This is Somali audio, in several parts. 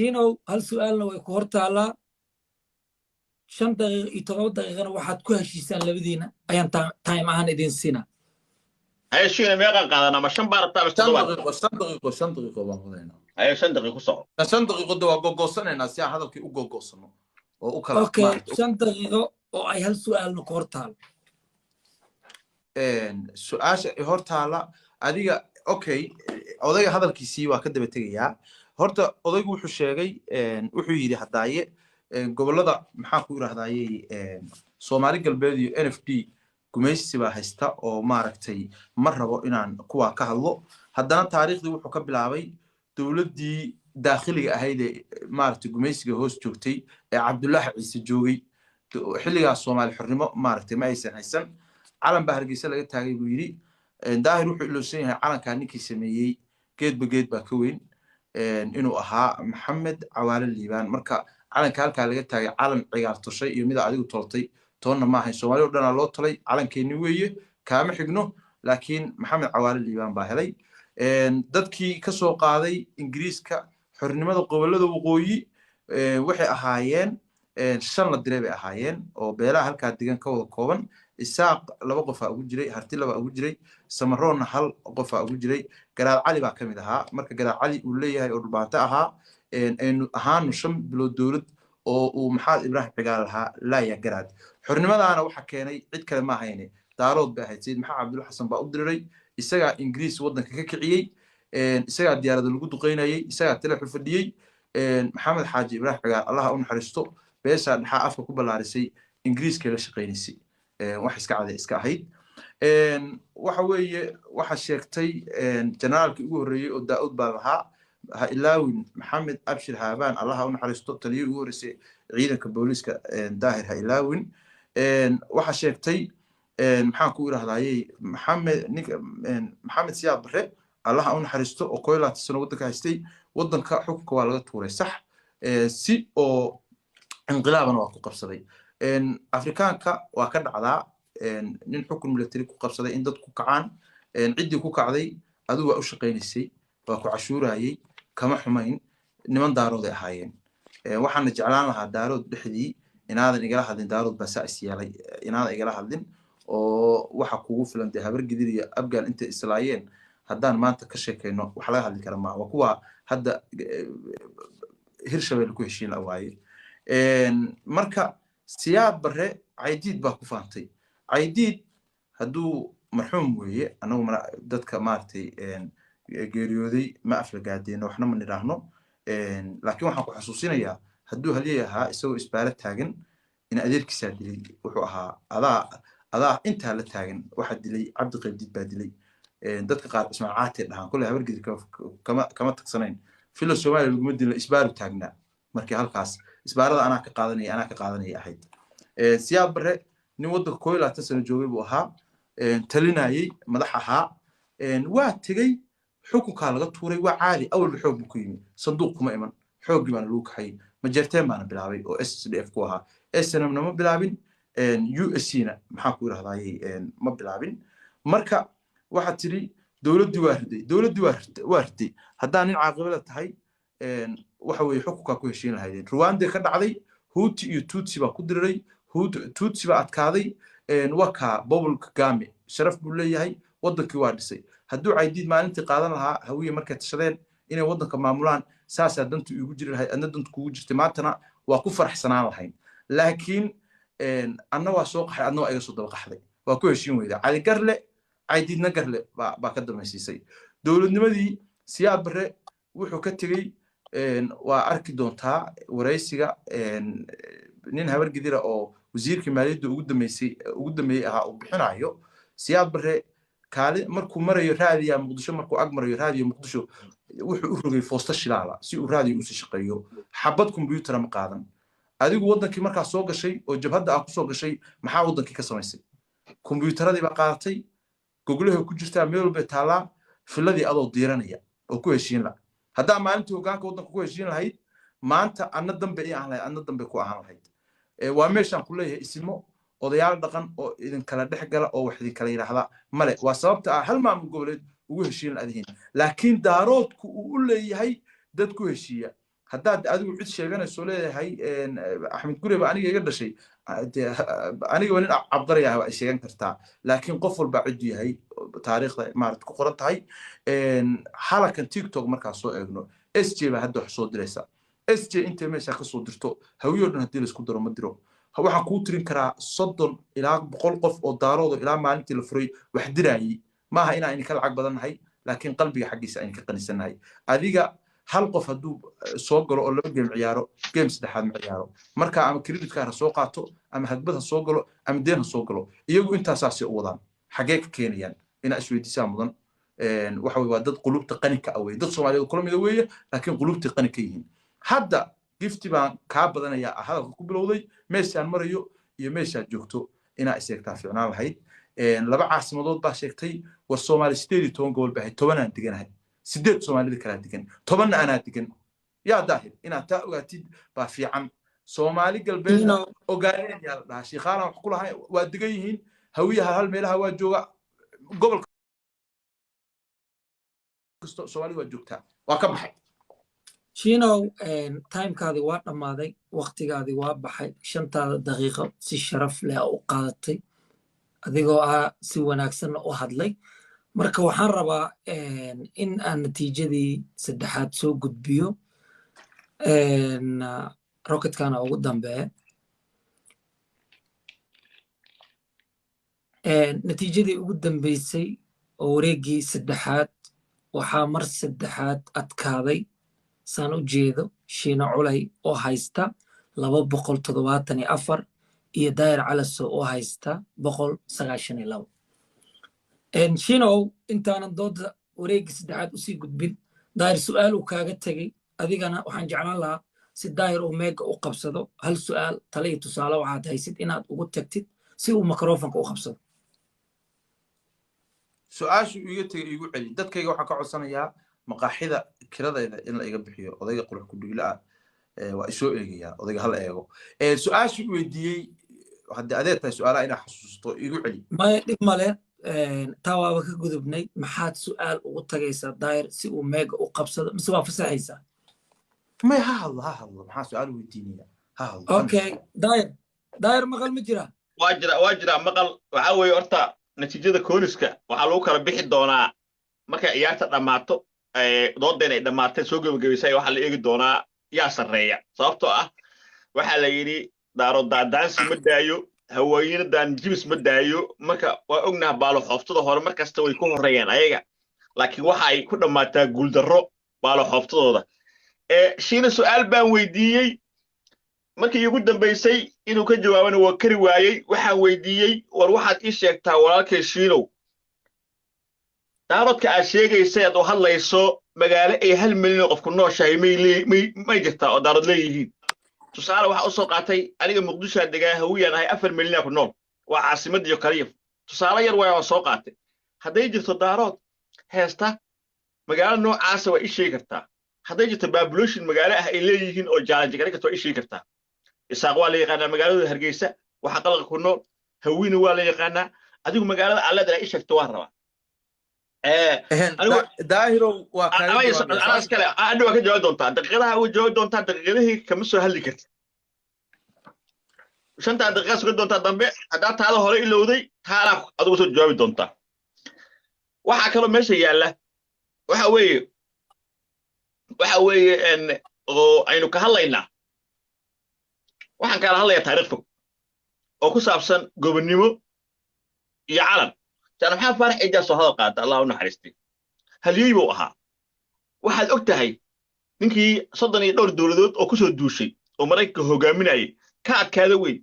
شينو هل سؤالنا ويكورت على 5 دقيقة iyo 7 daqiiqana waxaad ku heshiisaan labadiina ayaan time ahaan idin siina هاي شيء ما قاعد ما شن بارتا بس 5 تضبط دقيقة 5 دقيقة 5 دقيقة baan wadayna هاي 5 دقيقة كسر 5 دقيقة waa gogosanayna si aan hadalkii u gogosano oo u kala okay 5 daqiiqo oo ay hal su'aalna ku hortaal su-aasha hortaala adiga okay odayga hadalkiisii waa ka daba tegayaa horta odaygu wuxuu sheegay wuxuu yidhi haddaaye gobollada maxaa ku yidhahdaaye soomaali galbeed iyo NFD gumaysi baa haysta oo maaragtay ma rabo inaan kuwa ka hadlo haddana taariikhdii wuxuu ka bilaabay dowladdii daakhiliga ahayd ee maaragtay gumaysiga hoos joogtay ee cabdullaahi ciise joogay xilligaas soomaali xornimo maaragtay ma aysan haysan calan baa hargeysa laga taagay buu yidhi daahir wuxuu ilowsan yahay calankaa ninkii sameeyey geedba geed baa ka weyn inuu ahaa maxamed cawaale liibaan marka calanka halkaa laga taagay calan cigaar toshay iyo mida adigu toltay toonna ma ahayn soomaali oo dhanaa loo tolay calankeeni weeye kaama xigno laakiin maxamed cawaale liibaan baa helay dadkii ka soo qaaday ingiriiska xornimada gobollada waqooyi waxay ahaayeen 5 la diray bay ahaayeen oo beelaha halkaa degan ka wada kooban isaaq 2 qof ugu jiray harti 2 ugu jiray samaroonna 1 qof ugu jiray garaad cali baa kamid ahaa marka garaad cali uu leeyahay oo dhulbaanta ahaa aynu ahaanu 5 bilood dowlad oo uu maxamed ibraahim cigaal lahaa laaya garaad xornimadaana waxa keenay cid kale ma ahayne daarood baa ahayd sayid maxamed cabdulla xasan baa u diray isagaa ingiriis waddanka ka kiciyey isagaa diyaarada lagu duqeynayay isagaa taleexu fadhiyey maxamed xaaji ibraahim cigaal allaha u naxariisto beeshaa dhaxaa afka ku ballaarisay ingiriiskay la shaqaynaysay wax iska cade iska ahayd waxa weeye waxa sheegtay generaalkii ugu horreeyey oo daa'ud baa lahaa ha ilaawin maxamed abshir haabaan allaha u naxariisto taliyii ugu horreysay ciidanka booliiska daahir ha ilaawin waxa sheegtay maxaan ku idhahdayey maxamed siyaad bare allaha u naxariisto oo 21 sano waddanka haystay waddanka xukunka waa laga tuuray sax si oo inqilaabana waa ku qabsaday afrikaanka waa ka dhacdaa nin xukun military ku qabsaday in dad ku kacaan ciddii ku kacday adigu waa u shaqaynaysay waa ku cashuurayay kama xumayn niman daarooday ahaayeen waxaana jeclaan lahaa daarood dhexdii inaadan igala hadlin daarood baa saa is yeelay inaadan igala hadlin oo waxa kugu filan dee habar gidir iyo abgaal intay islaayeen haddaan maanta ka sheekayno wax laga hadli kara maaha waa kuwa hadda hirshabelle ku heshiin la waaye marka siyaad bare caydiid baa ku faantay caydiid hadduu marxuum weeye anagu dadka maaragtay geeriyooday ma aflagaadeeno waxna ma nidhaahno laakiin waxaan ku xasuusinayaa hadduu halyey ahaa isagoo isbaalo taagan in adeerkiisaa dilay wuxuu ahaa adaa intaa la taagan waxaa dilay cabdi qaybdiid baa dilay dadka qaar ismaacaatay dhahaan kolley habargedi kama tagsanayn filo soomaaliya laguma dila isbaalu taagnaa markii halkaas isbaarada anaa ka qaadanaya ahayd siyaad bare nin waddanka 21 sano joogay buu ahaa talinayay madax ahaa waa tegey xukunkaa laga tuuray waa caadi awalba xoog buu ku yimi sanduuq kuma iman xooggii baana lagu kaxayay majeerteen baana bilaabay oo SDF ku ahaa SNMna ma bilaabin USCna maxaa ku idhahdayey ma bilaabin marka waxaad tiri dowladdii waa riday haddaa nin caaqibada tahay waxa weeye xukunkaa ku heshiin lahaydeen ruwande ka dhacday huuti iyo tutsi baa ku diriray tutsi baa adkaaday wakaa bobol kagame sharaf buu leeyahay waddankii waa dhisay hadduu caydiid maalintii qaadan lahaa hawiye markay tashadeen inay waddanka maamulaan saasaa dantu igu jiri lahayd adna dantu kugu jirtay maantana waa ku faraxsanaan lahayn laakiin anna waa soo qaxay adna waa iga soo daba qaxday waa ku heshiin weyda cali garle caydiidna garle baa ka damaysiisay dowladnimadii siyaad bare wuxuu ka tegey waa arki doontaa waraysiga nin habar gidira oo wasiirkii maaliyadda ugu dambeeyey ahaa uu bixinayo siyaad bare kaali markuu marayo raadiya muqdisho markuu ag marayo raadiyo muqdisho wuxuu u rogay foosta shilaala si uu raadiyo usii shaqeeyo xabad kombiyuutara ma qaadan adigu waddankii markaa soo gashay oo jabhadda ah ku soo gashay maxaa waddankii ka samaysay kombiyuutaradii baa qaadatay gogolaha ku jirtaa meel walbay taallaa filadii adoo diiranaya oo ku heshiin la haddaa maalintii hoggaanka waddanka ku heshiin lahayd maanta anna dambe ii ahaan lahayd anna dambe ku ahaan lahayd waa meeshaan ku leeyahay isimo odayaal dhaqan oo idin kala dhex gala oo wax idin kala yiraahda male waa sababta ah hal maamul goboleed ugu heshiin la adihin laakiin daaroodku uu u leeyahay dad ku heshiiya haddaad adigu cid sheeganayso leedahay axmed gure ba aniga iga dhashay aniga waa nin cabqari ah waa sheegan kartaa laakiin qof walba cid yahay taariikhda maarad ku qoran tahay halakan tiktok markaa soo eegno sj ba hadda wax soo diraysa sj intay meesha ka soo dirto hawiyo dhan haddii la isku daro ma diro waxaan kuu tirin karaa 30 ilaa 100 qof oo daaroodo ilaa maalintii la furay wax diraayay maaha inaan idinka lacag badannahay laakiin qalbiga xaggiisa ayaan ka qanisannahay adiga hal qof hadduu soo galo oo laba game ciyaaro game saddexaad ma ciyaaro marka ama credit card soo qaato ama hagbad soo galo ama deen soo galo iyagu intaasaasi u wadaan xagee ka keenayaan ina isweydiisaa mudan waxa way waa dad qulubta qaninka away dad Soomaaliyeed kula mid weeye laakiin qulubta qaninka yihiin hadda gifti baan ka badanaya hadalka ku bilowday meeshaan marayo iyo meeshaan joogto ina isagtaa fiicnaan lahayd laba caasimadood baa sheegtay war Soomaali 18 gobol baa 10 aan diganahay 8 Soomaalida kala digan 10 ana digan yaa daahir ina taa ogaatid baa fiican Soomaali galbeed ogaaneen yaa la sheekhaan wax ku lahayn waa digan yihiin hawiyaha hal meelaha waa jooga gobol kasto Soomaali waa joogtaa waa ka baxay Shinow timekaadi waa dhamaaday waqtigaadi waa baxay 5 daqiiqo si sharaf leh u qaadatay adigoo si wanaagsan u hadlay marka waxaan rabaa in aan natiijadii saddexaad soo gudbiyo rocketkaana ugu dambeeya natiijadii ugu dambeysay oo wareegii saddexaad waxaa mar saddexaad adkaaday saan u jeedo Shiina Culay oo haysta 274 iyo Daayir Calaso oo haysta 192 Shiinow intaanan dooda wareegii saddexaad u sii gudbin Daayir su'aal uu kaaga tagay adigana waxaan jeclaan lahaa si Daayir uu meega u qabsado hal su'aal talo iyo tusaale waxaad haysid inaad ugu tagtid si uu mikrofoonka u qabsado su'aashu iga tagay igu celi dadkayga waxaan ka codsanayaa maqaaxida kiradayda in la iga bixiyo odayga qurux ku dhigla waa isoo eegaya odayga hal eego su'aashu weydiiyay hadda adeed tahay su'aalaha ina xasuusto igu celi ma dhib male taa waaba ka gudubnay maxaad su'aal ugu tagaysaa Daayir si uu meega u qabsado mise waa fasaxaysaa ma ha hadlo maxaa su'aal weydiinaya ha hadlo okay Daayir maqal ma jira waa jira maqal waxa weeye horta natiijada kooliska waxaa lagu kala bixi doonaa marka ciyaarta dhamaato doodeen ay dhamaatay soo gabagabaysay waxa la eegi doonaa yaa sareeya sababtoo ah waxa la yiri daaro daadaansi ma daayo haweenadan jibis ma daayo marka waa ognahay baalo xooftada hore markasta way ku horeeyaan ayaga laakiin waxa ay ku dhamaataa guul darro baalo xooftadooda Shiina su'aal baan weydiiyay markii ugu dambeysay inuu ka jawaabana waa kari waayay waxaan weydiiyay war waxaad ii sheegtaa walaalkay Shiinow daaradka aad sheegaysay oo hadlayso magaalo ay 1 milyan qof ku nooshahay may jirtaa oo daarad leeyihiin tusaale waxa u soo qaatay aniga Muqdisho degaa hawiyaan ahay 4 milyan ku nool waa caasimadda iyo kaliya tusaale yar waa soo qaatay hadday jirto daarad heesta magaalo noocaas waa ii sheegi kartaa hadday jirto population magaalo ah ay leeyihiin oo jaalaj garan karto ii sheegi kartaa isaaq waa la yaqaanaa magaalada Hargeysa waxa qalqa ku nool hawina waa la yaqaanaa adigu magaalada allada ii sheegto waa rabaa daahiro waa ana iskale aad waa ka jawaab doontaa daqiiqadaha uu jawaab doontaa daqiiqadihii kama soo hadli kartid 5 daqiiqo soo doontaa dambe hadaa taada hore ilowday taala adigu soo jawaabi doontaa waxa kale meesha yaala waxa weeye oo aynu ka hadlaynaa waxaan kala hadlayaa taariikh fog oo ku saabsan gobonnimo iyo calan tan maxaa farax ijaas soo hadal qaata Allah u naxariistay haliyay buu ahaa waxaad og tahay ninkii 32 dawladood oo ku soo duushay oo Mareykanka hogaaminayay ka adkaada weyn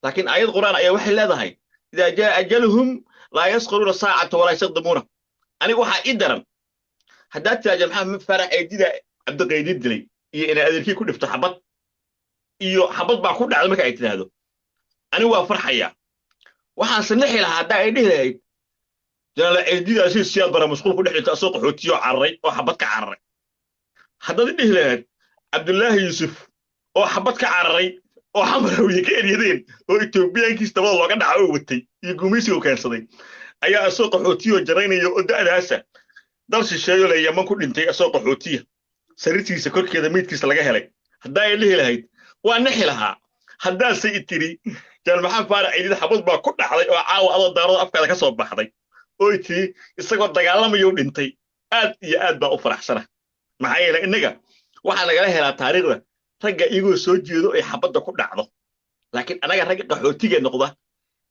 laakiin ayad quraan ayaa waxay leedahay ida jaa ajaluhum la yasquruna saa'ata wala yasqdumuna anigu waxa ii daran hadaa taajan maxamed farax eedida abdiqaydi dilay iyo ina adeerkii ku dhifto xabad iyo xabad baa ku dhacday marka ay tiraahdo anigu waa farxaya waxaan saneexi lahaa hadaa ay dhihay jala eedida si siyaad bara masquul ku dhixita soo qaxootiyo carray oo xabad ka carray hadad dhihlayd Abdullah Yusuf oo xabad ka carray oo xamarawi ka eriyadeen oo Itoobiyaankiis tabada looga dhaco oo watay iyo gumaysiga u keensaday ayaa soo qaxootiyo jaraynayo oo da'daasa dal shisheeyo la Yaman ku dhintay soo qaxootiya sariirtiisa korkeeda meydkiisa laga helay haddaa ay dhihi lahayd waa nixi lahaa haddaase i tiri jaal maxamed faarax ciidid xabad baa ku dhacday oo caawa adoo daarada afkaada ka soo baxday oo i tiri isagoo dagaalamayuu dhintay aad iyo aad baa u faraxsana maxaa yeelay innaga waxaa nagala helaa taariikhda ragga iyagoo soo jeedo ay xabadda ku dhacdo laakiin anaga ragga qaxootiga noqda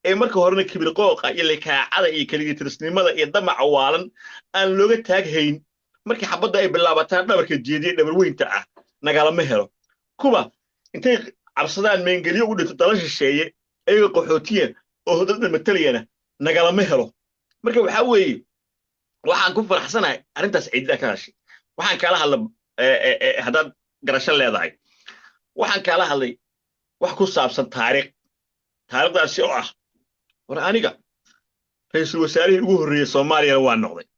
ee marka horena kibir qooqa iyo likaacada iyo keligiitirisnimada iyo damaca waalan aan looga taaghayn markii xabadda ay bilaabataan dhabarka jeediye dhabar weynta ah nagalama helo kuwa intay cabsadaan meengeliyo u dhinto dala shisheeye ayagoo qaxootiya oo hodadda matalayana nagalama helo marka waxaa weeye waxaan ku faraxsanahay arrintaas ciidida ka hashay waxaan kaala hadla haddaad garasho leedahay waxaan kaala hadlay wax ku saabsan taariikhdaasi oo ah war aniga ra'iisul wasaarihii ugu horreeyey soomaaliyana waa noqday